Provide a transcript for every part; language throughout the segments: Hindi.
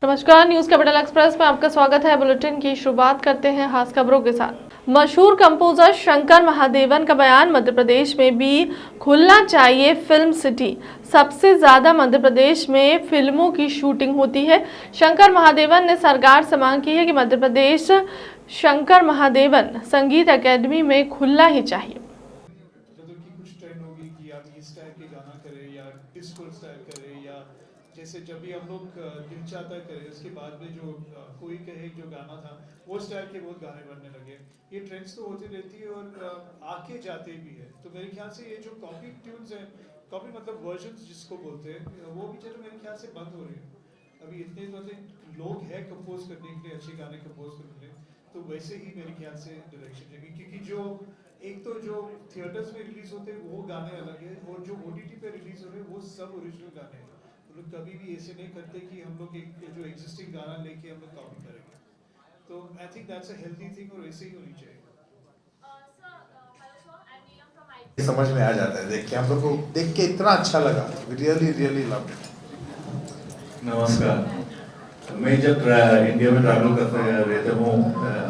नमस्कार, न्यूज कैपिटल एक्सप्रेस में आपका स्वागत है। बुलेटिन की शुरुआत करते हैं खास खबरों के साथ। मशहूर कंपोजर शंकर महादेवन का बयान, मध्य प्रदेश में भी खुलना चाहिए फिल्म सिटी। सबसे ज्यादा मध्य प्रदेश में फिल्मों की शूटिंग होती है। शंकर महादेवन ने सरकार से मांग की है कि मध्य प्रदेश शंकर महादेवन संगीत अकेडमी में खुलना ही चाहिए। कुछ ट्रेंड होगी कि आप इस टाइप के गाना करें या डिस्को स्टाइल करें, या जैसे जब भी हम लोग दिल चाहता करें, उसके बाद में जो कोई कहे जो गाना था वो स्टाइल के बहुत गाने बनने लगे। ये ट्रेंड्स तो होती रहती है और आके जाते भी है। तो मेरे ख्याल से ये जो कॉपी ट्यून्स हैं, कॉपी मतलब वर्जन्स जिसको बोलते हैं, वो भी चलो मेरे ख्याल से बंद हो रही है। अभी इतने लोग हैं कंपोज करने के लिए, अच्छे गाने कंपोज करने के लिए, तो वैसे ही मेरे ख्याल से डायरेक्शन है। क्योंकि जो एक तो जो थिएटर्स में रिलीज होते हैं वो गाने अलग है, और जो OTT पे रिलीज हो रहे हैं वो सब ओरिजिनल गाने हैं। तो लोग कभी भी ऐसे नहीं करते कि हम लोग एक जो एग्जिस्टिंग गाना लेके हम लोग कॉपी करेंगे। तो I think that's a healthy thing, और ऐसे ही होनी चाहिए। समझ में आ जाता है देख के, हम लोग को देख के इतना अच्छा लगा। Really really love it. नमस्कार। मैं जब इंडिया में ट्रैवल करते रहता हूँ,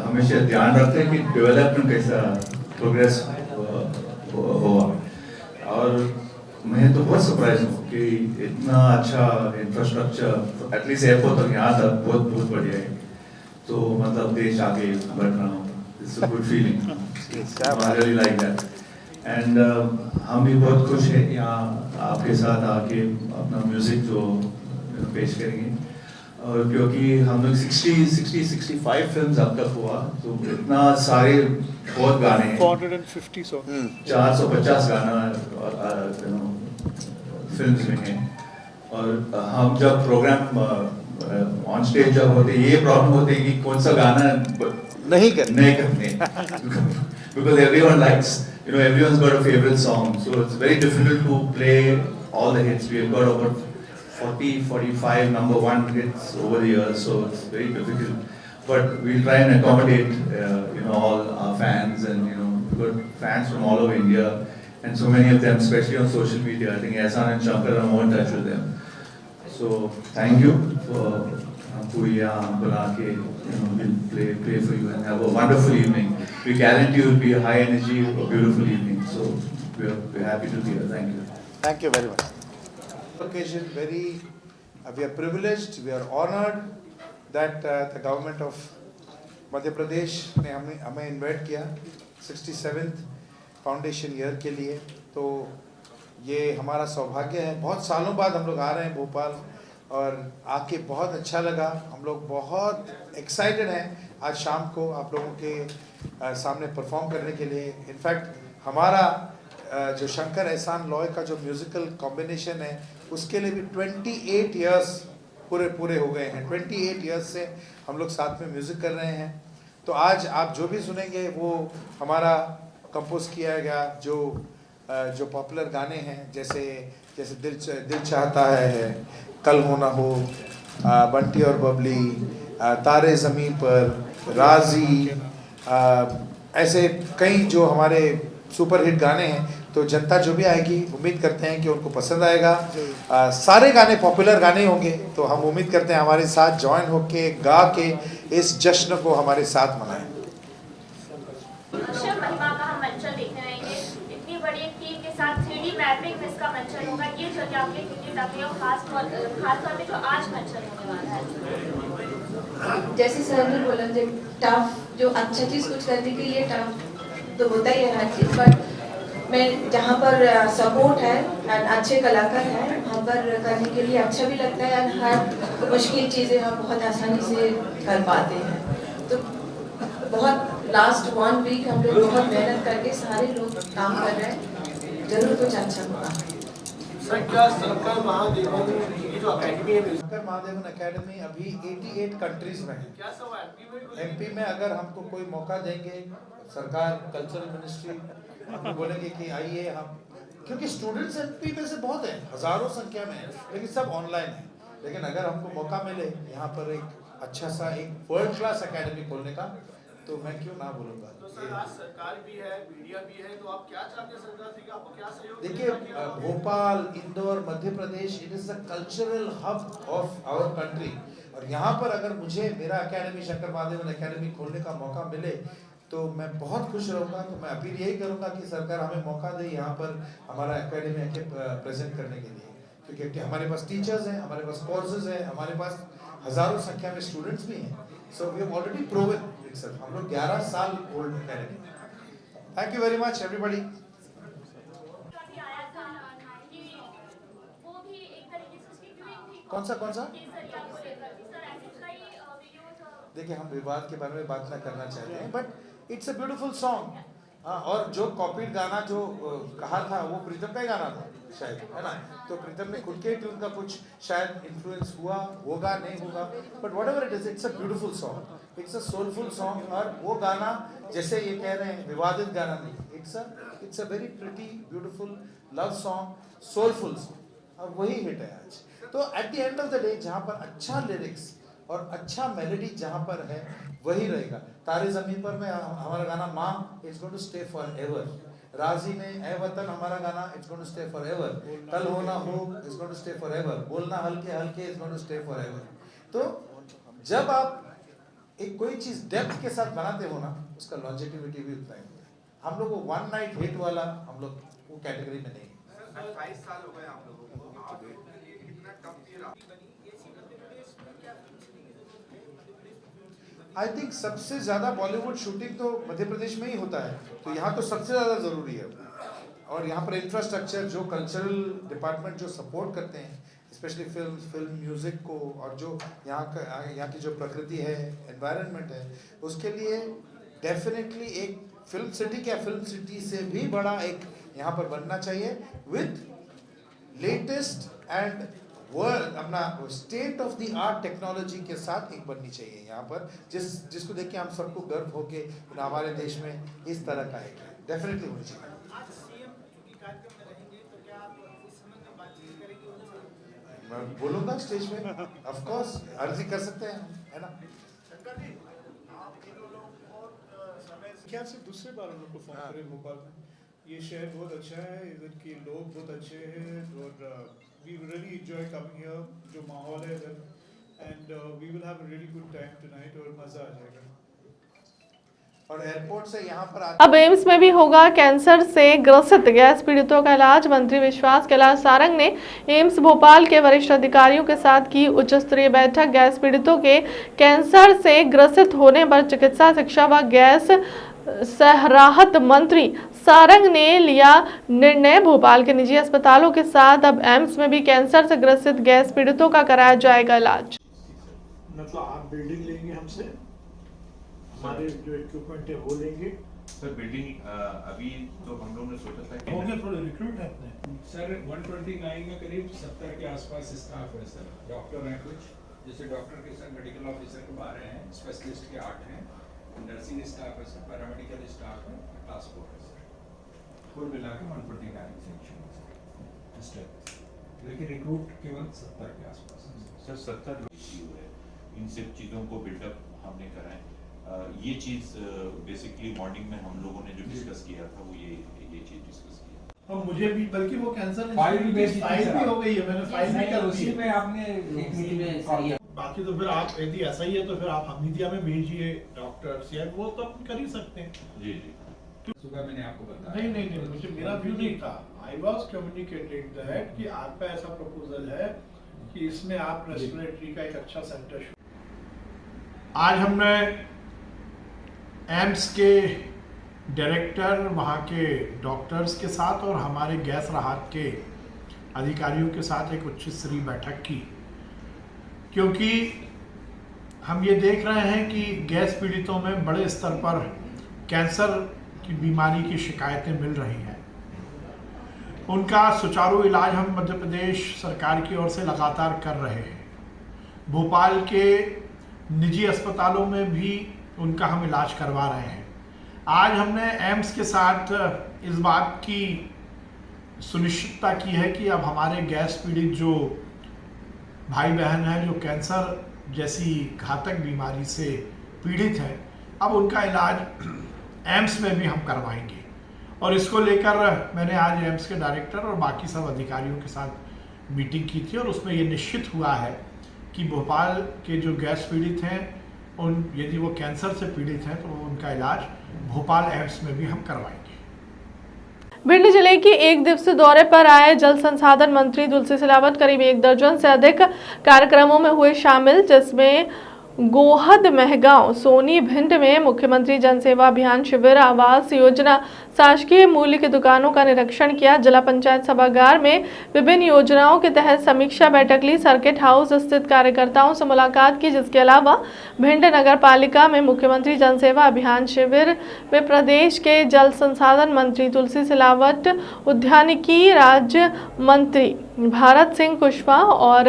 हमेशा ध्यान रखते हैं कि डेवलपमेंट कैसा प्रोग्रेस हुआ, और मैं तो बहुत सरप्राइज हूँ कि इतना अच्छा इंफ्रास्ट्रक्चर, एटलीस्ट एयरपोर्ट तक यहाँ तक बहुत बहुत बढ़िया है। तो मतलब देश आगे बढ़ रहा हूँ, it's a good feeling, I really like that. And हम भी बहुत खुश हैं यहाँ आपके साथ आके अपना म्यूजिक जो पेश करेंगे। और क्योंकि हम लोग 65 फिल्म्स अब तक हुआ, तो इतना सारे बहुत गाने हैं, 450 सॉन्ग, 450 गाना फिल्म्स में हैं। और हम जब प्रोग्राम ऑन स्टेज जब होते, ये प्रॉब्लम होती है कि कौन सा गाना नहीं करने because everyone likes, everyone's got a favorite song, so it's very difficult to play all the hits. We've got about 45 number one hits over the years, so it's very difficult. But we'll try and accommodate, all our fans, and we've got fans from all over India, and so many of them, especially on social media. I think Ehsan and Shankar are more in touch with them. So thank you for we'll play for you and have a wonderful evening. We guarantee you will be a high energy, a beautiful evening. So we're happy to be here. Thank you. Thank you very much. Occasion we are privileged, we are honored that the government of Madhya Pradesh ने हमें इन्वाइट किया 67th फाउंडेशन ईयर के लिए। तो ये हमारा सौभाग्य है। बहुत सालों बाद हम लोग आ रहे हैं भोपाल, और आके बहुत अच्छा लगा। हम लोग बहुत एक्साइटेड हैं आज शाम को आप लोगों के सामने परफॉर्म करने के लिए। इनफैक्ट हमारा जो शंकर एहसान लॉय का जो म्यूज़िकल कॉम्बिनेशन है, उसके लिए भी 28 इयर्स पूरे हो गए हैं। 28 इयर्स से हम लोग साथ में म्यूज़िक कर रहे हैं। तो आज आप जो भी सुनेंगे वो हमारा कंपोज किया गया जो पॉपुलर गाने हैं, जैसे दिल चाहता है, कल होना हो, बंटी और बबली, तारे ज़मीं पर, राजी, ऐसे कई जो हमारे सुपर हिट गाने हैं। तो जनता जो भी आएगी, उम्मीद करते हैं कि उनको पसंद आएगा। सारे गाने पॉपुलर गाने होंगे, तो हम उम्मीद करते हैं हमारे साथ ज्वाइन होके गा के इस जश्न को हमारे साथ मनाएं। महिमा का हम मंचन देखने आएंगे। इतनी बड़ी एक टीम के साथ 3D मैपिंग में इसका मंचन होगा। ये जगह आपके लिए ताकि खास तौर पे जो आज मंचन होने वाला है। जैसे सर ने बोला, जब टफ जो अच्छा चीज़ कुछ करने के लिए टफ तो होता ही है हर चीज़, बट मैं जहाँ पर सपोर्ट है एंड अच्छे कलाकार हैं, वहाँ पर करने के लिए अच्छा भी लगता है, एंड हर मुश्किल चीज़ें हम बहुत आसानी से कर पाते हैं। तो बहुत लास्ट 1 वीक हम लोग बहुत मेहनत करके सारे लोग काम कर रहे हैं। जरूर कुछ अच्छा होगा। शंकर महादेवन की जो अकेडमी है, शंकर महादेवन अकेडमी अभी 88 कंट्रीज में है। क्या सब MP में अगर हमको कोई मौका देंगे, सरकार कल्चरल मिनिस्ट्री बोलेंगे कि आइए हम, क्योंकि स्टूडेंट्स MP में से बहुत हैं, हजारों संख्या में हैं, लेकिन सब ऑनलाइन है। लेकिन अगर हमको मौका मिले यहाँ पर एक अच्छा सा एक वर्ल्ड क्लास एकेडमी खोलने का, तो मैं क्यों ना बोलूँगा। तो सर आज सरकार भी है, मीडिया भी है, तो आप क्या चाहते हैं सरकार से कि आपको क्या सहयोग देखिए मिलेगा कि आप- Bhopal, Indore, Madhya Pradesh, it is the cultural hub of our country. और यहाँ पर अगर मुझे मेरा एकेडमी शंकर महादेवन एकेडमी खोलने का मौका मिले तो मैं बहुत खुश रहूँगा। तो मैं अपील यही करूँगा कि सरकार हमें मौका दे यहाँ पर हमारा एकेडमी आके प्रेजेंट करने के लिए, क्योंकि हमारे पास टीचर्स हैं, हमारे पास कोर्सेज हैं, हमारे पास हज़ारों संख्या में स्टूडेंट्स भी हैं। So we have already proven itself. हम लोग 11 साल old academy. Thank you very much everybody. का भी आया था कि वो भी एक तरीके से उसकी ट्वीट थी कौन सा केसरिया को लेकर कि सर ऐसे कई वीडियोस देखिए हम विवाद के बारे में बात ना करना चाहते हैं, but it's a beautiful song. और जो कॉपीड गाना जो कहा था वो प्रीतम का ही गाना था शायद, है ना। तो प्रीतम ने खुद के ट्यून का कुछ शायद इन्फ्लुएंस हुआ होगा, नहीं होगा, but what ever it is, it's a beautiful song, it's a soulful song. और वो गाना जैसे ये कह रहे हैं विवादित गाना नहीं, it's a very pretty beautiful love song, soulful song, और वही हिट है आज। तो at the end of the day जहाँ पर अच्छा लिरिक्स और अच्छा मेलोडी जहाँ पर है वही रहेगा। तारे ज़मीन पर में हमारा गाना माँ it's going to stay forever. Raazi में ए वतन हमारा गाना it's going to stay forever. कल हो ना हो it's going to stay forever. बोलना हल्के हल्के it's going to stay forever. तो जब आप एक कोई चीज़ डेप्थ के साथ बनाते हो ना, उसका लॉन्जेटिविटी भी उतना ही होता है। हम लोग वो वन नाइट हिट वाला हम लोग वो कैटेगरी में नहीं। 28 साल हो गए आप लोगों को, आप कितना कम दिए रहा। आई थिंक सबसे ज़्यादा बॉलीवुड शूटिंग तो मध्य प्रदेश में ही होता है, तो यहाँ तो सबसे ज़्यादा ज़रूरी है। और यहाँ पर इंफ्रास्ट्रक्चर, जो कल्चरल डिपार्टमेंट जो सपोर्ट करते हैं, स्पेशली फिल्म म्यूज़िक को, और जो यहाँ की जो प्रकृति है, एनवायरनमेंट है, उसके लिए डेफिनेटली एक फिल्म सिटी क्या, फिल्म सिटी से भी बड़ा एक यहाँ पर बनना चाहिए विथ लेटेस्ट एंड वर्ल्ड अपना state of the art technology के साथ एक बननी चाहिए यहाँ पर, जिसको देख के हम सबको गर्व हो के हमारे देश में इस तरह का एक डेफिनेटली होनी चाहिए। आज सीएम चूंकि कार्यक्रम में रहेंगे तो क्या आप इस संबंध में बातचीत करेंगे उनसे? मैं बोलूँगा स्टेज में, ऑफ कोर्स अर्जी कर सकते हैं, है ना। शंकर जी, आप इन लोगों और समय से क्या से दूसरे बार हम लोग को फोन करें भोपाल में। ये शहर बहुत अच्छा है, इधर के लोग बहुत अच्छे हैं, और we really enjoy coming here. जो माहौल है इधर, and we will have a really good time tonight, और मज़ा आ जाएगा। और एयरपोर्ट से यहाँ पर अब एम्स में भी होगा कैंसर से ग्रसित गैस पीड़ितों का इलाज। मंत्री विश्वास कैलाश सारंग ने एम्स भोपाल के वरिष्ठ अधिकारियों के साथ की उच्च स्तरीय बैठक। गैस पीड़ितों के कैंसर से ग्रसित होने पर चिकित्सा शिक्षा व गैस सहराहत मंत्री सारंग ने लिया निर्णय। भोपाल के निजी अस्पतालों के साथ अब एम्स में भी कैंसर से ग्रसित गैस पीड़ितों का कराया जाएगा इलाज। मतलब आप बिल्डिंग लेंगे हमसे, हमारे जो इक्विपमेंट है वो लेंगे। सर बिल्डिंग अभी तो हम लोगों ने सोचा था होंगे थोड़े रिक्रूट है अपने। सर 129 में करीब 70 के आसपास स्टाफ है सर। डॉक्टर हैं कुछ, जैसे डॉक्टर के सर मेडिकल ऑफिसर के 12 हैं, स्पेशलिस्ट के 8 हैं, नर्सिंग स्टाफ है सर, पैरामेडिकल स्टाफ है, क्लास 4 है सर। कुल मिला के 129 सेक्शन है सर, लेकिन रिक्रूट केवल 70 के आसपास है सर। 70 इश्यू है, इन सब चीज़ों को बिल्डअप हमने कराएं। ये चीज़ बेसिकली मॉर्निंग में हम लोगों ने जो डिस्कस किया था वो ये चीज़ डिस्कस किया। और मुझे भी, बल्कि वो कैंसर फाइल भी भेजी थी फाइल सर भी आप। हो गई है, मैंने फाइल भी कर दी उसी है। में आपने एक मीटिंग में बाकी तो फिर आप यदि ऐसा ही है तो फिर आप हमीदिया में भेजिए डॉक्टर्स, या वो तो अपन कर ही सकते हैं। जी जी। सुबह मैंने आपको बताया। नहीं, मुझे मेरा व्यू नहीं था। आई वाज कम्युनिकेटेड दैट कि आपका ऐसा प्रपोजल है कि इसमें आप रेस्पिरेटरी का एक अच्छा सेंटर। आज हमने एम्स के डायरेक्टर, वहाँ के डॉक्टर्स के साथ और हमारे गैस राहत के अधिकारियों के साथ एक उच्च स्तरीय बैठक की, क्योंकि हम ये देख रहे हैं कि गैस पीड़ितों में बड़े स्तर पर कैंसर की बीमारी की शिकायतें मिल रही हैं। उनका सुचारू इलाज हम मध्य प्रदेश सरकार की ओर से लगातार कर रहे हैं। भोपाल के निजी अस्पतालों में भी उनका हम इलाज करवा रहे हैं। आज हमने एम्स के साथ इस बात की सुनिश्चितता की है कि अब हमारे गैस पीड़ित जो भाई बहन हैं, जो कैंसर जैसी घातक बीमारी से पीड़ित हैं, अब उनका इलाज एम्स में भी हम करवाएंगे। और इसको लेकर मैंने आज एम्स के डायरेक्टर और बाकी सब अधिकारियों के साथ मीटिंग की थी, और उसमें ये निश्चित हुआ है कि भोपाल के जो गैस पीड़ित हैं, उन यदि वो कैंसर से पीड़ित हैं तो उनका इलाज भोपाल एम्स में भी हम करवाएंगे। भिंड जिले के एक दिवसीय दौरे पर आए जल संसाधन मंत्री तुलसी सिलावट करीब 1 दर्जन से अधिक कार्यक्रमों में हुए शामिल, जिसमें गोहद महगांव सोनी भिंड में मुख्यमंत्री जन सेवा अभियान शिविर, आवास योजना, शासकीय मूल्य की दुकानों का निरीक्षण किया। जिला पंचायत सभागार में विभिन्न योजनाओं के तहत समीक्षा बैठक ली। सर्किट हाउस स्थित कार्यकर्ताओं से मुलाकात की, जिसके अलावा भिंड नगर पालिका में मुख्यमंत्री जन सेवा अभियान शिविर में प्रदेश के जल संसाधन मंत्री तुलसी सिलावट, उद्यानिकी राज्य मंत्री भारत सिंह कुशवाहा और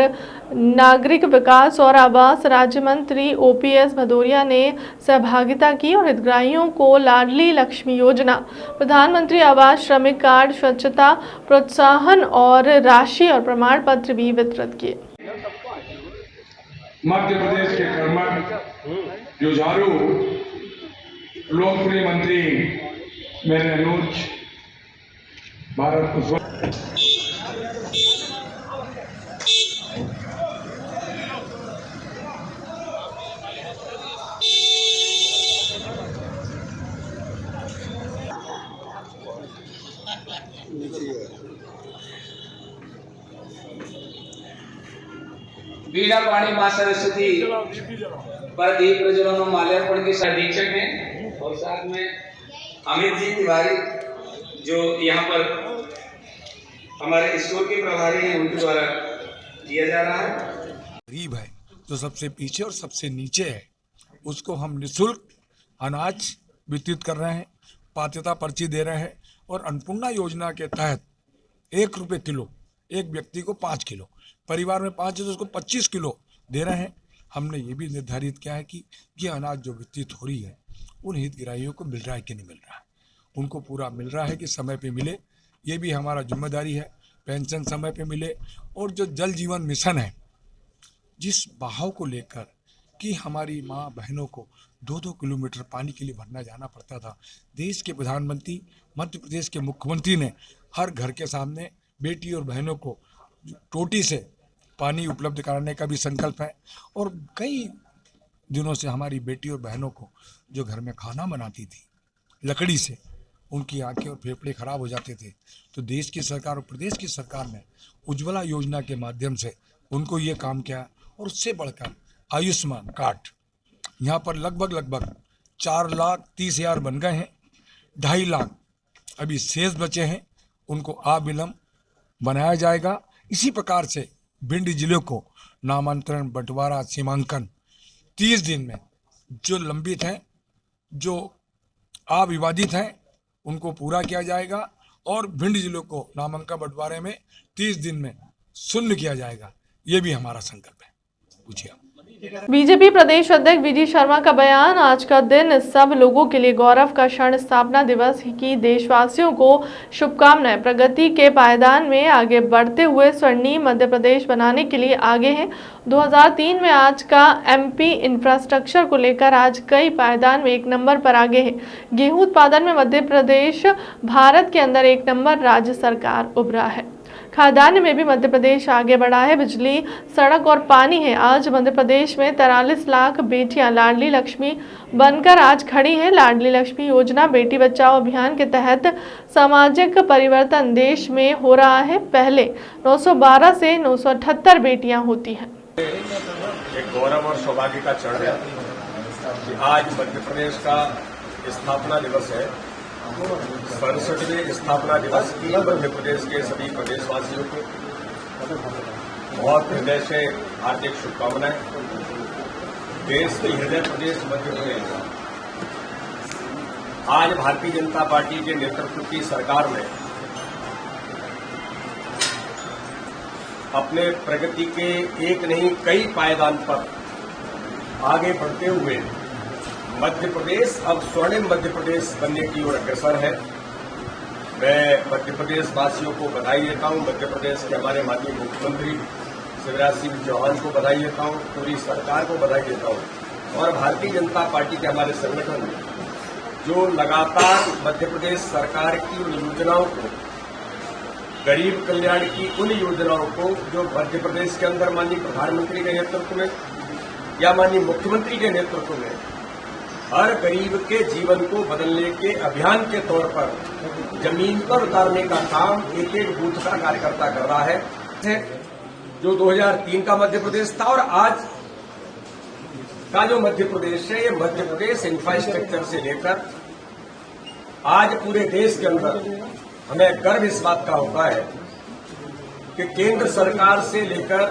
नागरिक विकास और आवास राज्य मंत्री ओपीएस भदौरिया ने सहभागिता की और हितग्राहियों को लाडली लक्ष्मी योजना, प्रधानमंत्री आवास, श्रमिक कार्ड, स्वच्छता प्रोत्साहन और राशि और प्रमाण पत्र भी वितरित किए। मध्य प्रदेश के कर्मठ जुझारू लोकप्रिय मंत्री मेरे अनुज भारत कुशवाहा बीड़ा पानी मां सरस्वती पर दीप प्रज्वलन और माल्यार्पण के अधीक्षक हैं, और साथ में अमित जी तिवारी जो यहाँ पर हमारे स्टोर के प्रभारी हैं, उनके द्वारा किया जा रहा है। गरीब है जो सबसे पीछे और सबसे नीचे है, उसको हम निःशुल्क अनाज वितरित कर रहे हैं, पात्रता पर्ची दे रहे हैं, और अन्नपूर्णा योजना के तहत 1 रुपये किलो, एक व्यक्ति को 5 किलो, परिवार में 5 है तो उसको 25 किलो दे रहे हैं। हमने ये भी निर्धारित किया है कि ये अनाज जो वितरित हो रही है उन हितग्राहियों को मिल रहा है कि नहीं मिल रहा है, उनको पूरा मिल रहा है कि समय पे मिले, ये भी हमारा जिम्मेदारी है। पेंशन समय पे मिले, और जो जल जीवन मिशन है, जिस बहाव को लेकर कि हमारी माँ बहनों को 2-2 किलोमीटर पानी के लिए भरना जाना पड़ता था, देश के प्रधानमंत्री, मध्य प्रदेश के मुख्यमंत्री ने हर घर के सामने बेटी और बहनों को टोटी से पानी उपलब्ध कराने का भी संकल्प है। और कई दिनों से हमारी बेटी और बहनों को जो घर में खाना बनाती थी लकड़ी से, उनकी आंखें और फेफड़े खराब हो जाते थे, तो देश की सरकार और प्रदेश की सरकार ने उज्ज्वला योजना के माध्यम से उनको ये काम किया। और उससे बढ़कर आयुष्मान कार्ड यहाँ पर लगभग 4,30,000 बन गए हैं, 2.5 लाख अभी शेष बचे हैं, उनको अविलंब बनाया जाएगा। इसी प्रकार से भिंड जिले को नामांतरण, बंटवारा, सीमांकन 30 दिन में जो लंबित हैं, जो अविवादित हैं, उनको पूरा किया जाएगा, और भिंड जिले को नामांकन बंटवारे में 30 दिन में शून्य किया जाएगा। ये भी हमारा संकल्प है। पूछिए। बीजेपी प्रदेश अध्यक्ष वीडी शर्मा का बयान, आज का दिन सब लोगों के लिए गौरव का क्षण, स्थापना दिवस की देशवासियों को शुभकामनाएं। प्रगति के पायदान में आगे बढ़ते हुए स्वर्णिम मध्य प्रदेश बनाने के लिए आगे हैं। 2003 में आज का एमपी इंफ्रास्ट्रक्चर को लेकर आज कई पायदान में 1 नंबर पर आगे है। गेहूं उत्पादन में मध्य प्रदेश भारत के अंदर 1 नंबर राज्य सरकार उभरा है। खाद्यान्न में भी मध्य प्रदेश आगे बढ़ा है। बिजली, सड़क और पानी है। आज मध्य प्रदेश में 43 लाख बेटियां लाडली लक्ष्मी बनकर आज खड़ी हैं। लाडली लक्ष्मी योजना बेटी बचाओ अभियान के तहत सामाजिक परिवर्तन देश में हो रहा है। पहले 912 से 978 बेटियां होती हैं। एक गौरव और सौभाग्य का क्षण है कि आज मध्य प्रदेश का स्थापना दिवस है। 62वें स्थापना दिवस की मध्य प्रदेश के सभी प्रदेशवासियों को बहुत हृदय से हार्दिक शुभकामनाएं। देश की हृदय प्रदेश मध्य प्रदेश आज भारतीय जनता पार्टी के नेतृत्व की सरकार ने अपने प्रगति के एक नहीं कई पायदान पर आगे बढ़ते हुए मध्य प्रदेश अब स्वर्णिम मध्य प्रदेश बनने की ओर अग्रसर है। मैं मध्य प्रदेश वासियों को बधाई देता हूं। मध्य प्रदेश के हमारे माननीय मुख्यमंत्री शिवराज सिंह चौहान को बधाई देता हूं, पूरी सरकार को बधाई देता हूं और भारतीय जनता पार्टी के हमारे संगठन जो लगातार मध्य प्रदेश सरकार की उन योजनाओं को, गरीब कल्याण की उन योजनाओं को जो मध्य प्रदेश के अंदर माननीय प्रधानमंत्री के नेतृत्व में या माननीय मुख्यमंत्री के नेतृत्व में हर गरीब के जीवन को बदलने के अभियान के तौर पर जमीन पर उतारने का काम एक एक बूथ का कार्यकर्ता कर रहा है। जो 2003 का मध्य प्रदेश था और आज का जो मध्य प्रदेश है, ये मध्य प्रदेश इंफ्रास्ट्रक्चर से लेकर आज पूरे देश के अंदर हमें गर्व इस बात का होता है कि केंद्र सरकार से लेकर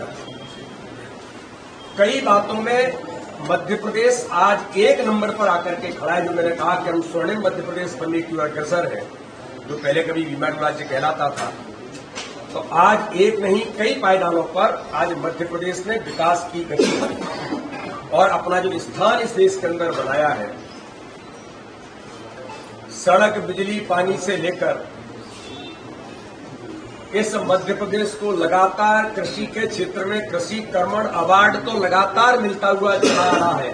कई बातों में मध्य प्रदेश आज एक नंबर पर आकर के खड़ा है। जो मैंने कहा कि हम स्वर्णिम मध्य प्रदेश बनने की ओर अग्रसर है, जो पहले कभी विमाग राज्य कहलाता था, तो आज एक नहीं कई पायदानों पर आज मध्य प्रदेश ने विकास की गति और अपना जो स्थान इस देश के अंदर बनाया है, सड़क, बिजली, पानी से लेकर इस मध्य प्रदेश को लगातार कृषि के क्षेत्र में कृषि कर्मण अवार्ड तो लगातार मिलता हुआ चला आ रहा है।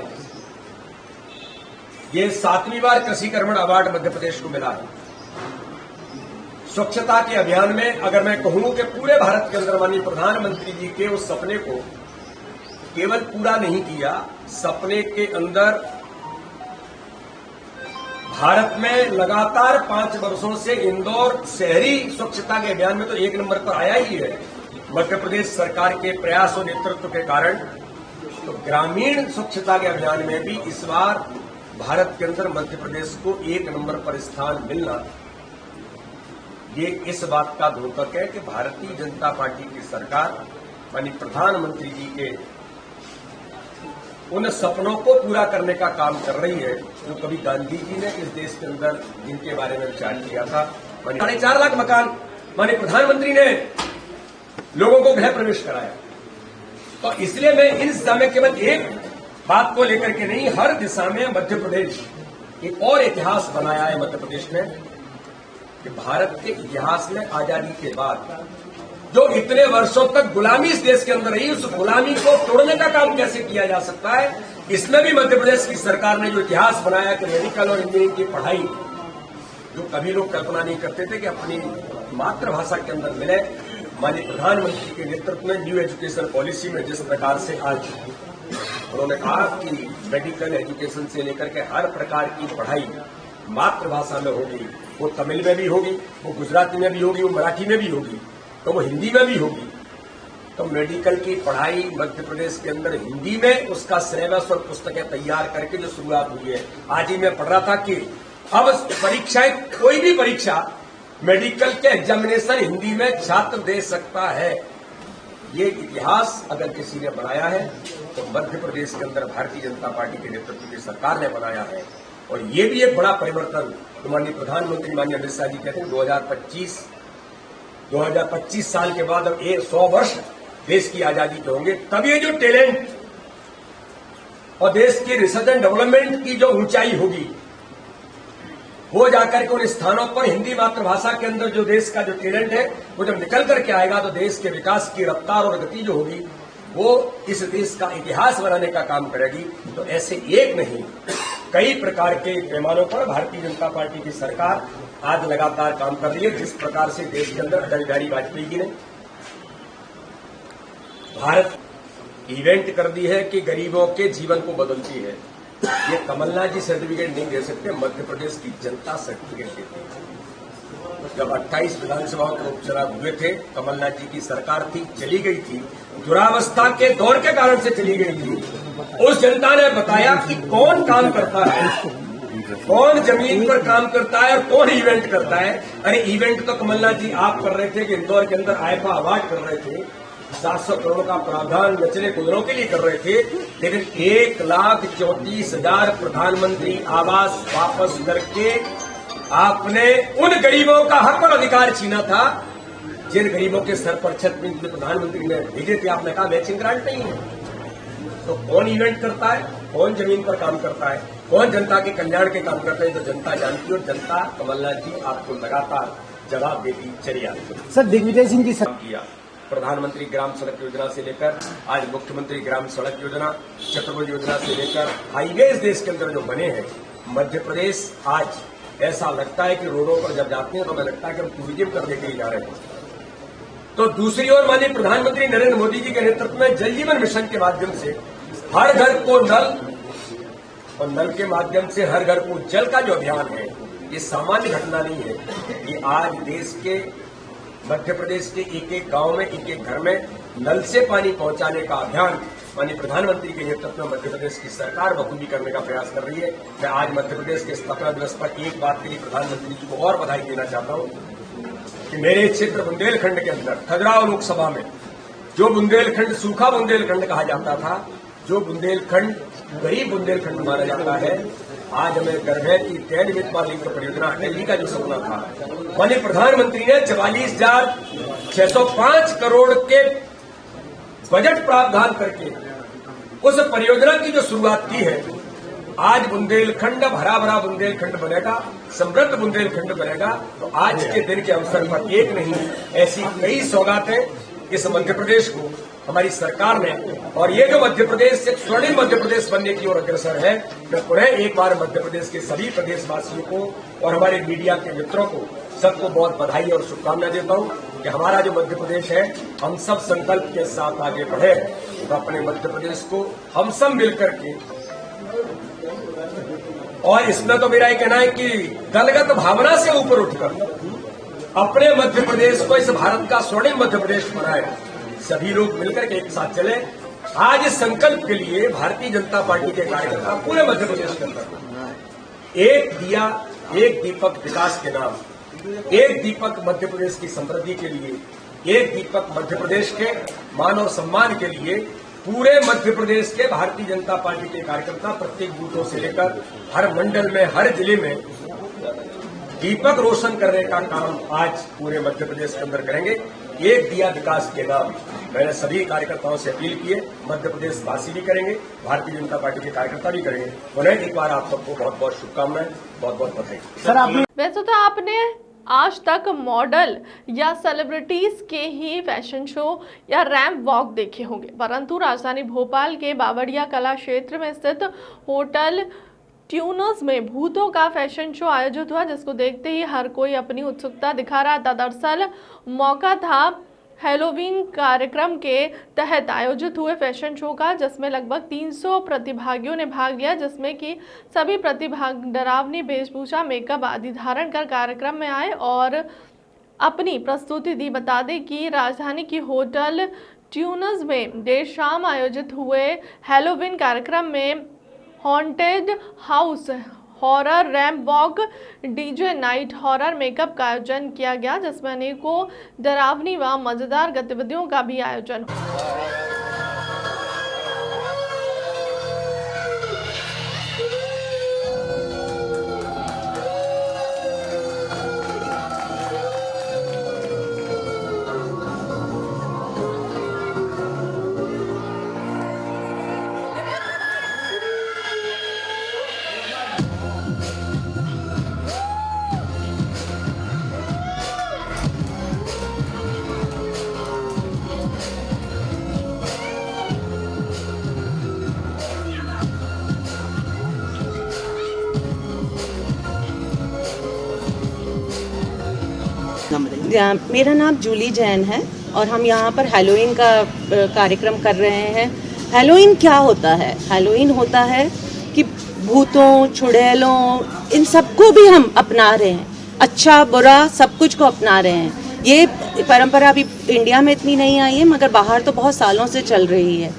ये 7वीं बार कृषि कर्मण अवार्ड मध्य प्रदेश को मिला है। स्वच्छता के अभियान में अगर मैं कहूं कि पूरे भारत के अंदर माननीय प्रधानमंत्री जी के उस सपने को केवल पूरा नहीं किया, सपने के अंदर भारत में लगातार 5 वर्षों से इंदौर शहरी स्वच्छता के अभियान में तो एक नंबर पर आया ही है। मध्य प्रदेश सरकार के प्रयास और नेतृत्व के कारण तो ग्रामीण स्वच्छता के अभियान में भी इस बार भारत के अंदर मध्य प्रदेश को एक नंबर पर स्थान मिलना, ये इस बात का द्योतक है कि भारतीय जनता पार्टी की सरकार माननीय प्रधानमंत्री जी के उन सपनों को पूरा करने का काम कर रही है जो कभी गांधी जी ने इस देश के अंदर जिनके बारे में विचार किया था। 4.5 लाख मकान माननीय प्रधानमंत्री ने लोगों को गृह प्रवेश कराया। तो इसलिए मैं इन दिशा में केवल एक बात को लेकर के नहीं, हर दिशा में मध्य प्रदेश एक और इतिहास बनाया है मध्य प्रदेश ने कि भारत के इतिहास में आजादी के बाद जो इतने वर्षों तक गुलामी इस देश के अंदर रही, उस गुलामी को तोड़ने का काम कैसे किया जा सकता है, इसमें भी मध्य प्रदेश की सरकार ने जो इतिहास बनाया कि मेडिकल और इंजीनियरिंग की पढ़ाई जो कभी लोग कल्पना नहीं करते थे कि अपनी मातृभाषा के अंदर मिले, माननीय प्रधानमंत्री के नेतृत्व में न्यू एजुकेशन पॉलिसी में जिस प्रकार से आज उन्होंने कहा कि मेडिकल एजुकेशन से लेकर के हर प्रकार की पढ़ाई मातृभाषा में होगी, वो तमिल में भी होगी, वो गुजराती में भी होगी, वो मराठी में भी होगी, तो वो हिंदी में भी होगी। तो मेडिकल की पढ़ाई मध्य प्रदेश के अंदर हिंदी में उसका सिलेबस और पुस्तकें तैयार करके जो शुरुआत हुई है। आज ही मैं पढ़ रहा था कि अब परीक्षाएं, कोई भी परीक्षा मेडिकल के एग्जामिनेशन हिंदी में छात्र दे सकता है। ये इतिहास अगर किसी ने बनाया है तो मध्य प्रदेश के अंदर भारतीय जनता पार्टी के नेतृत्व की सरकार ने बनाया है। और ये भी एक बड़ा परिवर्तन तो माननीय प्रधानमंत्री माननीय अमित शाह जी कहते हैं 2025 साल के बाद अब 100 वर्ष देश की आजादी के होंगे, तब ये जो टैलेंट और देश की रिसर्च एंड डेवलपमेंट की जो ऊंचाई होगी वो जाकर के उन स्थानों पर हिंदी मातृभाषा के अंदर जो देश का जो टैलेंट है वो जब निकल करके आएगा तो देश के विकास की रफ्तार और गति जो होगी वो इस देश का इतिहास बनाने का काम करेगी। तो ऐसे एक नहीं कई प्रकार के पैमानों पर भारतीय जनता पार्टी की सरकार आज लगातार काम कर रही है। जिस प्रकार से देश के अंदर अटल बिहारी वाजपेयी जी ने भारत इवेंट कर दी है कि गरीबों के जीवन को बदलती है, ये कमलनाथ जी सर्टिफिकेट नहीं दे सकते, मध्य प्रदेश की जनता सर्टिफिकेट देती है। जब 28 विधानसभा के उपचुनाव हुए थे, कमलनाथ जी की सरकार थी, चली गई थी, दुरावस्था के दौर के कारण से चली गई थी। उस जनता ने बताया कि कौन काम करता है, कौन जमीन पर काम करता है और कौन इवेंट करता है। अरे इवेंट तो कमलनाथ जी आप कर रहे थे कि इंदौर के अंदर आईफा अवार्ड कर रहे थे, 700 करोड़ का प्रावधान नचले कुदरों के लिए कर रहे थे, लेकिन 1,34,000 प्रधानमंत्री आवास वापस करके आपने उन गरीबों का हक और अधिकार छीना था जिन गरीबों के सर पर छत में प्रधानमंत्री ने भेजे थे। आपने कहा मैचिंग ग्रांट नहीं है। तो कौन इवेंट करता है, कौन जमीन पर काम करता है, कौन जनता के कल्याण के काम करता है, तो जनता जानती है। और जनता कमलनाथ जी आपको लगातार जवाब देती चली आती है। सर दिग्विजय सिंह जी किया प्रधानमंत्री ग्राम सड़क योजना से लेकर आज मुख्यमंत्री ग्राम सड़क योजना, चतुर्भुज योजना से लेकर हाईवेज देश के अंदर जो बने हैं, मध्य प्रदेश आज ऐसा लगता है कि रोडों पर जब जाते हैं तो हमें लगता है कि हम टूरिज्म करने के लिए जा रहे हैं। तो दूसरी ओर माननीय प्रधानमंत्री नरेंद्र मोदी जी के नेतृत्व में जल जीवन मिशन के माध्यम से हर घर को नल और नल के माध्यम से हर घर को जल का जो अभियान है, ये सामान्य घटना नहीं है। ये आज देश के मध्य प्रदेश के एक एक गांव में, एक एक घर में नल से पानी पहुंचाने का अभियान माननीय प्रधानमंत्री के नेतृत्व में मध्य प्रदेश की सरकार बखूबी करने का प्रयास कर रही है। मैं आज मध्य प्रदेश के स्थापना दिवस पर एक बात के लिए प्रधानमंत्री जी को और बधाई देना चाहता हूं कि मेरे क्षेत्र बुंदेलखंड के अंदर खजुराहो लोकसभा में जो बुंदेलखंड सूखा बुंदेलखंड कहा जाता था, जो बुंदेलखंड गरीब बुंदेलखंड माना जाता है, आज हमें गर्व है कि 10 मिनट लिंक परियोजना दिल्ली का जो सपना था, माननीय प्रधानमंत्री ने 44,605 करोड़ के बजट प्रावधान करके उस परियोजना की जो शुरुआत की है, आज बुंदेलखंड हरा भरा बुंदेलखंड बनेगा, समृद्ध बुंदेलखंड बनेगा। तो आज के दिन के अवसर पर एक नहीं, ऐसी कई सौगातें इस मध्य प्रदेश को हमारी सरकार ने, और ये जो मध्य प्रदेश एक स्वर्णिम मध्य प्रदेश बनने की ओर अग्रसर है, मैं पुनः एक बार मध्य प्रदेश के सभी प्रदेशवासियों को और हमारे मीडिया के मित्रों को सबको बहुत बधाई और शुभकामनाएं देता हूं कि हमारा जो मध्य प्रदेश है, हम सब संकल्प के साथ आगे बढ़े तो अपने मध्य प्रदेश को हम सब मिलकर के, और इसमें तो मेरा ये कहना है कि दलगत भावना से ऊपर उठकर अपने मध्य प्रदेश को इस भारत का स्वर्णिम मध्य प्रदेश बनाए, सभी लोग मिलकर के एक साथ चले। आज इस संकल्प के लिए भारतीय जनता पार्टी के कार्यकर्ता पूरे मध्य प्रदेश के अंदर एक दिया एक दीपक विकास के नाम, एक दीपक मध्य प्रदेश की समृद्धि के लिए, एक दीपक मध्य प्रदेश के मान और सम्मान के लिए पूरे मध्य प्रदेश के भारतीय जनता पार्टी के कार्यकर्ता प्रत्येक बूथों से लेकर हर मंडल में, हर जिले में दीपक रोशन करने का काम आज पूरे मध्य प्रदेश के अंदर करेंगे। एक दिया विकास के नाम मैंने सभी कार्यकर्ताओं से अपील की है, मध्य प्रदेश वासी भी करेंगे, भारतीय जनता पार्टी के कार्यकर्ता भी करेंगे। उन्हें एक बार आप सबको बहुत बहुत शुभकामनाएं, बहुत बहुत बधाई। सर वैसे तो आपने आज तक मॉडल या सेलिब्रिटीज के ही फैशन शो या रैंप वॉक देखे होंगे, परंतु राजधानी भोपाल के बावड़िया कला क्षेत्र में स्थित होटल ट्यूनर्स में भूतों का फैशन शो आयोजित हुआ, जिसको देखते ही हर कोई अपनी उत्सुकता दिखा रहा था। दरअसल मौका था हैलोवीन कार्यक्रम के तहत आयोजित हुए फैशन शो का, जिसमें लगभग 300 प्रतिभागियों ने भाग लिया, जिसमें कि सभी प्रतिभागी डरावनी वेशभूषा, मेकअप आदि धारण कर कार्यक्रम में आए और अपनी प्रस्तुति दी। बता दें कि राजधानी की होटल ट्यूनर्स में देर शाम आयोजित हुए हैलोवीन कार्यक्रम में haunted house horror ramp walk, DJ night horror makeup का आयोजन किया गया, जिसमें अनेकों डरावनी व मजेदार गतिविधियों का भी आयोजन हुआ। मेरा नाम जूली जैन है और हम यहाँ पर हैलोवीन का कार्यक्रम कर रहे हैं। हैलोवीन क्या होता है? हैलोवीन होता है कि भूतों, चुड़ैलों, इन सबको भी हम अपना रहे हैं, अच्छा बुरा सब कुछ को अपना रहे हैं। ये परंपरा अभी इंडिया में इतनी नहीं आई है, मगर बाहर तो बहुत सालों से चल रही है।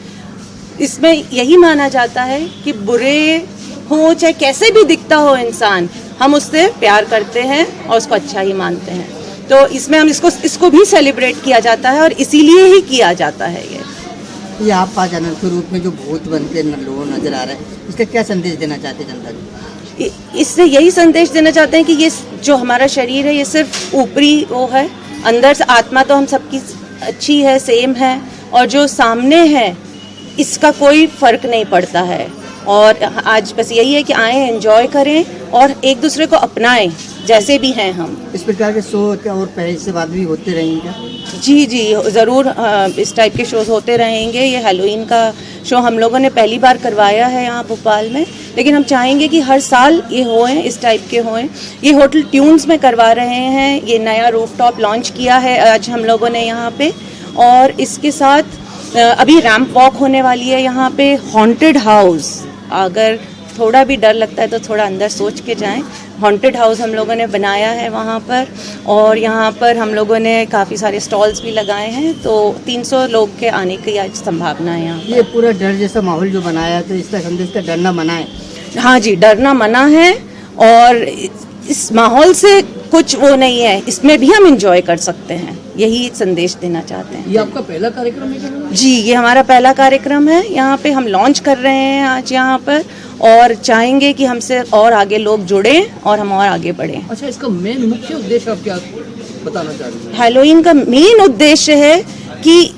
इसमें यही माना जाता है कि बुरे हो चाहे कैसे भी दिखता हो इंसान, हम उससे प्यार करते हैं और उसको अच्छा ही मानते हैं। तो इसमें हम इसको भी सेलिब्रेट किया जाता है और इसीलिए ही किया जाता है। ये आप पाचन के रूप में जो भूत बनते लोग नजर आ रहे हैं, इसका क्या संदेश देना चाहते हैं जनता को? इससे यही संदेश देना चाहते हैं कि ये जो हमारा शरीर है ये सिर्फ ऊपरी वो है, अंदर से आत्मा तो हम सबकी अच्छी है, सेम है, और जो सामने है इसका कोई फर्क नहीं पड़ता है। और आज बस यही है कि आए, एंजॉय करें और एक दूसरे को अपनाएं जैसे भी हैं हम। इस प्रकार के शो और पहले से बाद भी होते रहेंगे क्या? जी जी ज़रूर, इस टाइप के शोज़ होते रहेंगे। ये हैलोवीन का शो हम लोगों ने पहली बार करवाया है यहाँ भोपाल में, लेकिन हम चाहेंगे कि हर साल ये होएं, इस टाइप के होएं। ये होटल ट्यून्स में करवा रहे हैं, ये नया रूफटॉप लॉन्च किया है आज हम लोगों ने यहाँ पे, और इसके साथ अभी रैंप वॉक होने वाली है यहाँ पे। हॉन्टेड हाउस, अगर थोड़ा भी डर लगता है तो थोड़ा अंदर सोच के जाएं। हॉन्टेड हाउस हम लोगों ने बनाया है वहाँ पर, और यहाँ पर हम लोगों ने काफ़ी सारे स्टॉल्स भी लगाए हैं, तो 300 लोग के आने की आज संभावना है यहाँ। ये पूरा डर जैसा माहौल जो बनाया है, तो इसका संदेश का डरना मना है। हाँ जी, डरना मना है, और इस माहौल से कुछ वो नहीं है, इसमें भी हम इंजॉय कर सकते हैं, यही संदेश देना चाहते हैं। ये आपका पहला कार्यक्रम है क्या? जी, ये हमारा पहला कार्यक्रम है, यहाँ पे हम लॉन्च कर रहे हैं आज यहाँ पर, और चाहेंगे कि हमसे और आगे लोग जुड़ें और हम और आगे बढ़ें। अच्छा, इसका मेन मुख्य उद्देश्य आप क्या बताना चाह रहे हैं? हैलोवीन का मेन उद्देश्य है कि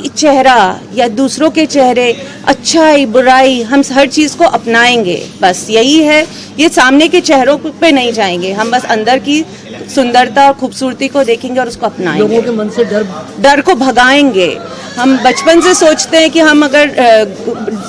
चेहरा या दूसरों के चेहरे, अच्छाई बुराई, हम हर चीज़ को अपनाएंगे, बस यही है। ये सामने के चेहरों पे नहीं जाएंगे, हम बस अंदर की सुंदरता और खूबसूरती को देखेंगे और उसको अपनाएंगे। लोगों के मन से डर को भगाएंगे। हम बचपन से सोचते हैं कि हम अगर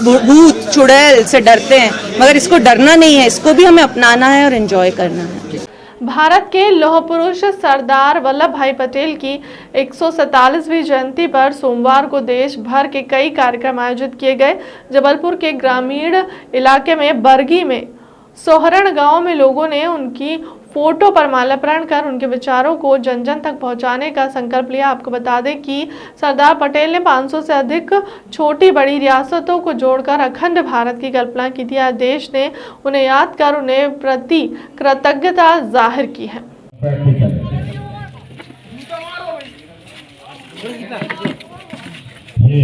भूत चुड़ैल से डरते हैं, मगर इसको डरना नहीं है, इसको भी हमें अपनाना है और एंजॉय करना है। भारत के लौह पुरुष सरदार वल्लभ भाई पटेल की 147वीं जयंती पर सोमवार को देश भर के कई कार्यक्रम आयोजित किए गए। जबलपुर के ग्रामीण इलाके में बरगी में सोहरण गांव में लोगों ने उनकी फोटो पर माल्यार्पण कर उनके विचारों को जन जन तक पहुंचाने का संकल्प लिया। आपको बता दें कि सरदार पटेल ने 500 से अधिक छोटी बड़ी रियासतों को जोड़कर अखंड भारत की कल्पना की थी। आज देश ने उन्हें याद कर उन्हें प्रति कृतज्ञता जाहिर की है। ये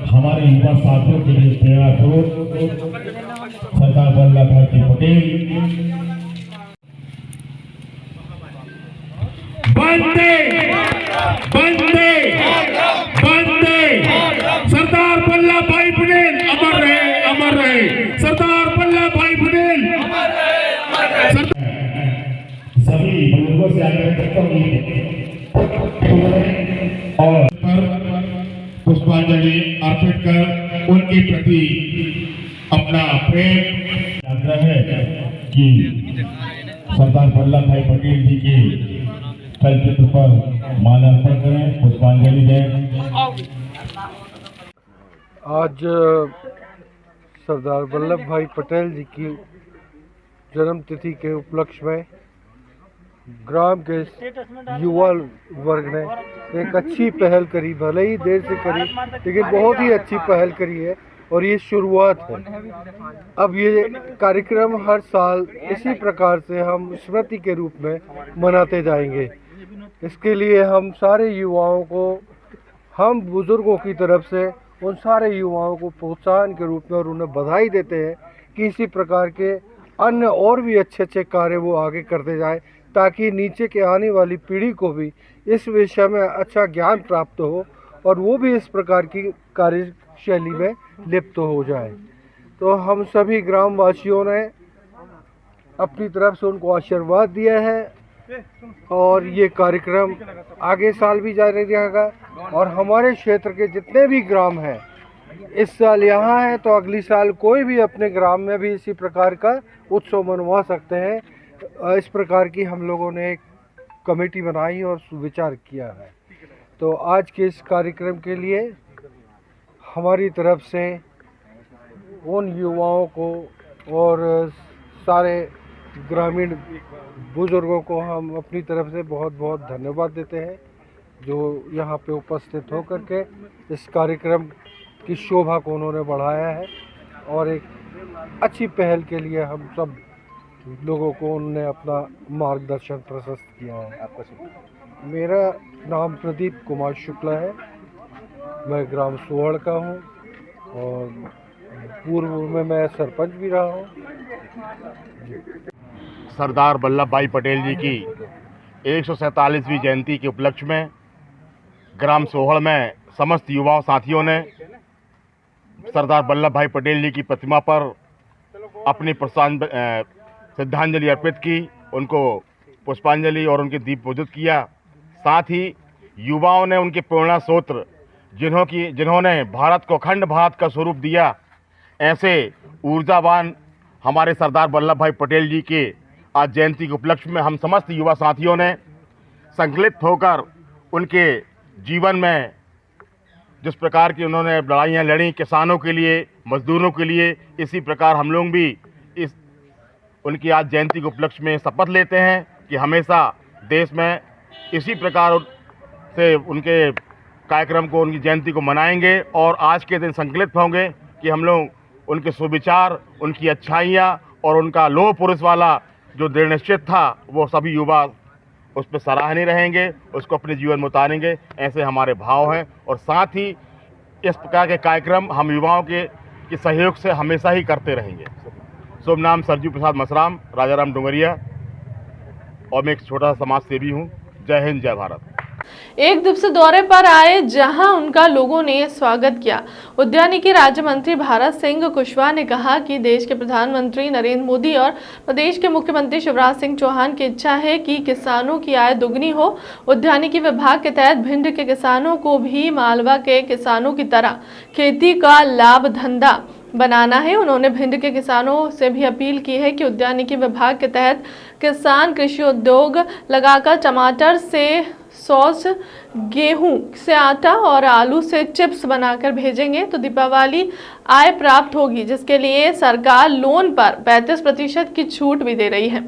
हमारे युवा साथियों के लिए प्रेरणा स्रोत सरदार वल्लभ भाई पटेल। वंदे वंदे वंदे, सरदार वल्लभ भाई पटेल अमर रहे, अमर रहे, सरदार वल्लभ भाई पटेल अमर रहे। सभी बुजुर्गों से आग्रह करता हूँ और पुष्पांजलि अर्पित कर उनके प्रति अपना प्रेम आग्रह है कि सरदार वल्लभ भाई पटेल जी के चलचित्र पर माल्यार्पण करें, पुष्पांजलि दें। आज सरदार वल्लभ भाई पटेल जी की जन्म तिथि के उपलक्ष्य में ग्राम के युवा वर्ग ने एक अच्छी पहल करी, भले ही देर से करी, लेकिन बहुत ही अच्छी पहल करी है, और ये शुरुआत है। अब ये कार्यक्रम हर साल इसी प्रकार से हम स्मृति के रूप में मनाते जाएंगे। इसके लिए हम सारे युवाओं को, हम बुजुर्गों की तरफ से उन सारे युवाओं को प्रोत्साहन के रूप में और उन्हें बधाई देते हैं कि इसी प्रकार के अन्य और भी अच्छे अच्छे कार्य वो आगे करते जाएं, ताकि नीचे के आने वाली पीढ़ी को भी इस विषय में अच्छा ज्ञान प्राप्त हो और वो भी इस प्रकार की कार्यशैली में लिप्त हो जाए। तो हम सभी ग्रामवासियों ने अपनी तरफ से उनको आशीर्वाद दिया है, और ये कार्यक्रम आगे साल भी जारी रहेगा। और हमारे क्षेत्र के जितने भी ग्राम हैं, इस साल यहाँ हैं तो अगली साल कोई भी अपने ग्राम में भी इसी प्रकार का उत्सव मनवा सकते हैं। इस प्रकार की हम लोगों ने एक कमेटी बनाई और विचार किया है। तो आज के इस कार्यक्रम के लिए हमारी तरफ से उन युवाओं को और सारे ग्रामीण बुजुर्गों को हम अपनी तरफ से बहुत बहुत धन्यवाद देते हैं, जो यहाँ पे उपस्थित होकर के इस कार्यक्रम की शोभा को उन्होंने बढ़ाया है, और एक अच्छी पहल के लिए हम सब लोगों को उन्होंने अपना मार्गदर्शन प्रशस्त किया है। आपका मेरा नाम प्रदीप कुमार शुक्ला है, मैं ग्राम सोहड़ का हूँ और पूर्व में मैं सरपंच भी रहा हूँ। सरदार वल्लभ भाई पटेल जी की 147वीं जयंती के उपलक्ष्य में ग्राम सोहड़ में समस्त युवा साथियों ने सरदार वल्लभ भाई पटेल जी की प्रतिमा पर अपनी श्रद्धांजलि अर्पित की, उनको पुष्पांजलि और उनके दीप पूजित किया। साथ ही युवाओं ने उनके प्रेरणा स्रोत जिन्होंने भारत को अखंड भारत का स्वरूप दिया, ऐसे ऊर्जावान हमारे सरदार वल्लभ भाई पटेल जी के आज जयंती के उपलक्ष्य में हम समस्त युवा साथियों ने संकलित होकर उनके जीवन में जिस प्रकार की उन्होंने लड़ाइयाँ लड़ी किसानों के लिए, मजदूरों के लिए, इसी प्रकार हम लोग भी इस उनकी आज जयंती के उपलक्ष्य में शपथ लेते हैं कि हमेशा देश में इसी प्रकार से उनके कार्यक्रम को, उनकी जयंती को मनाएंगे और आज के दिन संकलित होंगे कि हम लोग उनके सुविचार, उनकी अच्छाइयाँ और उनका लोह पुरुष वाला जो दृढ़ निश्चित था वो सभी युवा उस पर सराहनीय रहेंगे, उसको अपने जीवन में उतारेंगे। ऐसे हमारे भाव हैं और साथ ही इस प्रकार के कार्यक्रम हम युवाओं के सहयोग से हमेशा ही करते रहेंगे। शुभ नाम सरजू प्रसाद मसराम, राजाराम डुंगरिया और मैं एक छोटा सा समाज सेवी हूँ। जय हिंद, जय भारत। एक दिवसीय दौरे पर आए जहां उनका लोगों ने स्वागत किया। उद्यानिकी राज्य मंत्री भारत सिंह कुशवाहा ने कहा कि देश के प्रधानमंत्री नरेंद्र मोदी और प्रदेश के मुख्यमंत्री शिवराज सिंह चौहान की इच्छा है कि किसानों की आय दुगनी हो। उद्यानिकी विभाग के तहत भिंड के किसानों को भी मालवा के किसानों की तरह खेती का लाभ धंधा बनाना है। उन्होंने भिंड के किसानों से भी अपील की है कि उद्यानिकी विभाग के तहत किसान कृषि उद्योग लगाकर टमाटर से सॉस, गेहूं से आटा और आलू से चिप्स बनाकर भेजेंगे तो दीपावली आय प्राप्त होगी, जिसके लिए सरकार लोन पर 35% की छूट भी दे रही है।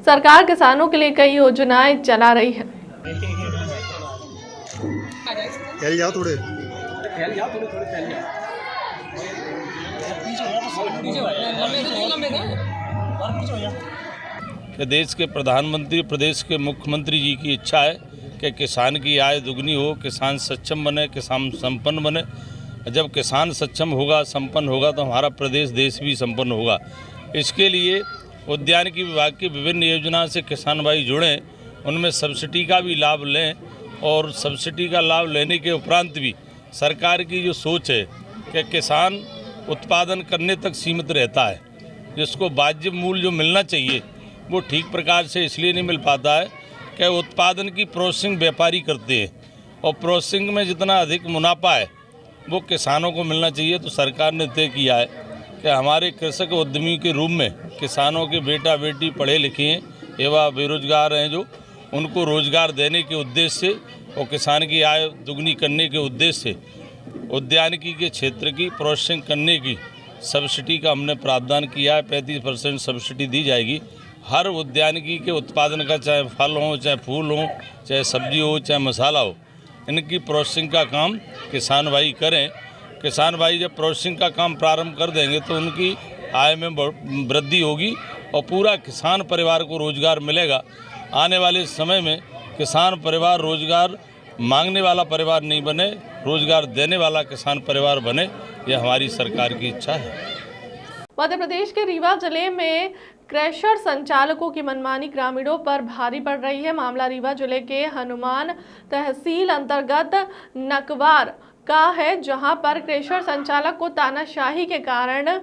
सरकार किसानों के लिए कई योजनाएं चला रही है। देश के प्रधानमंत्री, प्रदेश के मुख्यमंत्री जी की इच्छा है कि किसान की आय दुगनी हो, किसान सक्षम बने, किसान संपन्न बने। जब किसान सक्षम होगा, संपन्न होगा तो हमारा प्रदेश, देश भी संपन्न होगा। इसके लिए उद्यानिकी विभाग की विभिन्न योजना से किसान भाई जुड़ें, उनमें सब्सिडी का भी लाभ लें और सब्सिडी का लाभ लेने के उपरांत भी सरकार की जो सोच है कि किसान उत्पादन करने तक सीमित रहता है, जिसको वाजिब मूल्य जो मिलना चाहिए वो ठीक प्रकार से इसलिए नहीं मिल पाता है कि उत्पादन की प्रोसेसिंग व्यापारी करते हैं और प्रोसेसिंग में जितना अधिक मुनाफा है वो किसानों को मिलना चाहिए। तो सरकार ने तय किया है कि हमारे कृषक उद्यमी के रूप में किसानों के बेटा बेटी पढ़े लिखे हैं एवं बेरोजगार हैं, जो उनको रोजगार देने के उद्देश्य से और किसान की आय दुगनी करने के उद्देश्य से उद्यानिकी के क्षेत्र की प्रोसेसिंग करने की सब्सिडी का हमने प्रावधान किया है। 35% सब्सिडी दी जाएगी। हर उद्यानिकी के उत्पादन का, चाहे फल हो, चाहे फूल हो, चाहे सब्जी हो, चाहे मसाला हो, इनकी प्रोसेसिंग का काम किसान भाई करें। किसान भाई जब प्रोसेसिंग का काम प्रारंभ कर देंगे तो उनकी आय में वृद्धि होगी और पूरा किसान परिवार को रोजगार मिलेगा। आने वाले समय में किसान परिवार रोजगार मांगने वाला परिवार नहीं बने, रोजगार देने वाला किसान परिवार बने, यह हमारी सरकार की इच्छा है। मध्य प्रदेश के रीवा जिले में क्रैशर संचालकों की मनमानी ग्रामीणों पर भारी पड़ रही है। मामला रीवा जिले के हनुमान तहसील अंतर्गत नकवार का है, जहां पर क्रैशर संचालक को तानाशाही के कारण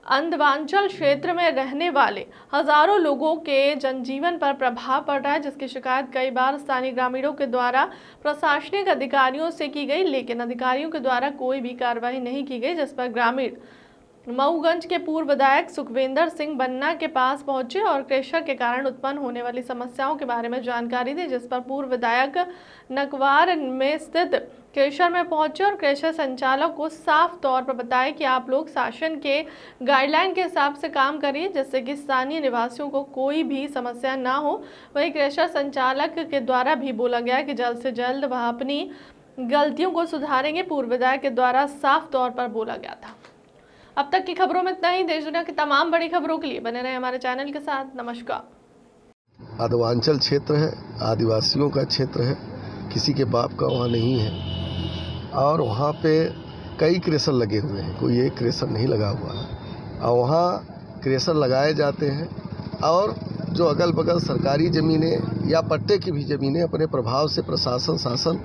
अंधवांचल क्षेत्र में रहने वाले हजारों लोगों के जनजीवन पर प्रभाव पड़ रहा है, जिसकी शिकायत कई बार स्थानीय ग्रामीणों के द्वारा प्रशासनिक अधिकारियों से की गई, लेकिन अधिकारियों के द्वारा कोई भी कार्रवाई नहीं की गई, जिस पर ग्रामीण मऊगंज के पूर्व विधायक सुखविंदर सिंह बन्ना के पास पहुंचे और क्रैशर के कारण उत्पन्न होने वाली समस्याओं के बारे में जानकारी दी, जिस पर पूर्व विधायक नकवार में स्थित क्रैशर में पहुंचे और क्रैशर संचालक को साफ तौर पर बताया कि आप लोग शासन के गाइडलाइन के हिसाब से काम करिए, जिससे कि स्थानीय निवासियों को कोई भी समस्या ना हो। वहीं क्रैशर संचालक के द्वारा भी बोला गया कि जल्द से जल्द वह अपनी गलतियों को सुधारेंगे। पूर्व विधायक के द्वारा साफ तौर पर बोला गया था। अब तक की खबरों में इतना ही। देश दुनिया की तमाम बड़ी खबरों के लिए बने रहे हमारे चैनल के साथ। नमस्कार। आदिवांचल क्षेत्र है, आदिवासियों का क्षेत्र है, किसी के बाप का वहाँ नहीं है और वहाँ पे कई क्रैशर लगे हुए हैं, कोई एक क्रैशर नहीं लगा हुआ है और वहाँ क्रैशर लगाए जाते हैं और जो अगल बगल सरकारी ज़मीनें या पट्टे की भी ज़मीनें अपने प्रभाव से प्रशासन शासन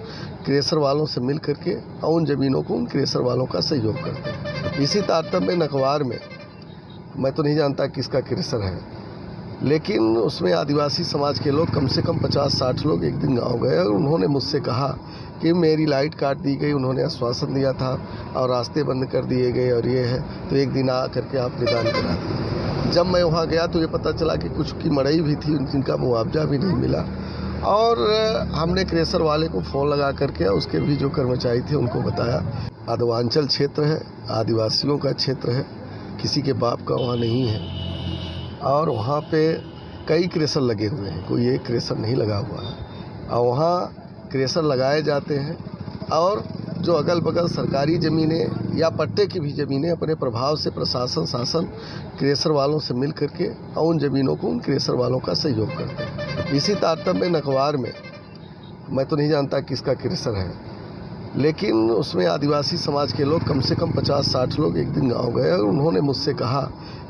क्रैशर वालों से मिल करके और उन ज़मीनों को उन क्रैशर वालों का सहयोग करते हैं। इसी तारतम्य में नकवार में मैं तो नहीं जानता किसका क्रैशर है, लेकिन उसमें आदिवासी समाज के लोग कम से कम 50-60 लोग एक दिन गांव गए और उन्होंने मुझसे कहा कि मेरी लाइट काट दी गई, उन्होंने आश्वासन दिया था और रास्ते बंद कर दिए गए और ये है, तो एक दिन आ करके आप निदान करा दीजिए। जब मैं वहाँ गया तो ये पता चला कि कुछ की मड़ई भी थी, जिनका मुआवजा भी नहीं मिला। और हमने क्रेशर वाले को फ़ोन लगा करके उसके भी जो कर्मचारी थे उनको बताया। आदिवांचल क्षेत्र है, आदिवासियों का क्षेत्र है, किसी के बाप का वहाँ नहीं है और वहाँ पे कई क्रेशर लगे हुए हैं, कोई एक क्रेशर नहीं लगा हुआ है। और वहाँ क्रेशर लगाए जाते हैं और जो अगल बगल सरकारी ज़मीनें या पट्टे की भी ज़मीनें अपने प्रभाव से प्रशासन शासन क्रेशर वालों से मिल करके और उन ज़मीनों को उन क्रेशर वालों का सहयोग करते हैं। इसी तारतम्य नकवार में मैं तो नहीं जानता किसका क्रेशर है, लेकिन उसमें आदिवासी समाज के लोग कम से कम 50-60 लोग एक दिन गांव गए और उन्होंने मुझसे कहा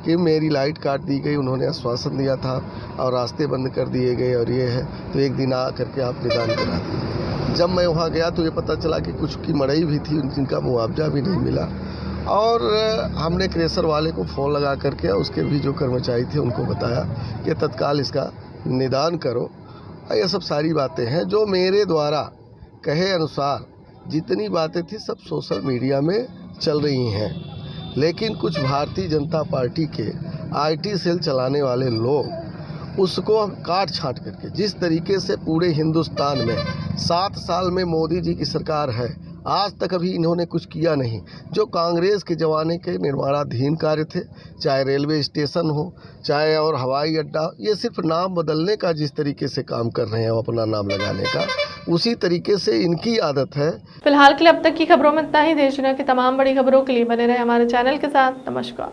कि मेरी लाइट काट दी गई, उन्होंने आश्वासन दिया था और रास्ते बंद कर दिए गए और ये है, तो एक दिन आ करके आप निदान करा दीजिए। जब मैं वहाँ गया तो ये पता चला कि कुछ की मड़ई भी थी, जिनका मुआवजा भी नहीं मिला। और हमने क्रेशर वाले को फ़ोन लगा करके उसके भी जो कर्मचारी थे उनको बताया कि तत्काल इसका निदान करो। ये सब सारी बातें हैं जो मेरे द्वारा कहे अनुसार जितनी बातें थी सब सोशल मीडिया में चल रही हैं, लेकिन कुछ भारतीय जनता पार्टी के आईटी सेल चलाने वाले लोग उसको काट छांट करके, जिस तरीके से पूरे हिंदुस्तान में 7 साल में मोदी जी की सरकार है, आज तक अभी इन्होंने कुछ किया नहीं। जो कांग्रेस के ज़माने के निर्माणाधीन कार्य थे, चाहे रेलवे स्टेशन हो, चाहे और हवाई अड्डा, ये सिर्फ नाम बदलने का जिस तरीके से काम कर रहे हैं, अपना नाम लगाने का, उसी तरीके से इनकी आदत है। फिलहाल के लिए अब तक की खबरों में इतना ही। देश दुनिया की तमाम बड़ी खबरों के लिए बने रहे हमारे चैनल के साथ। नमस्कार।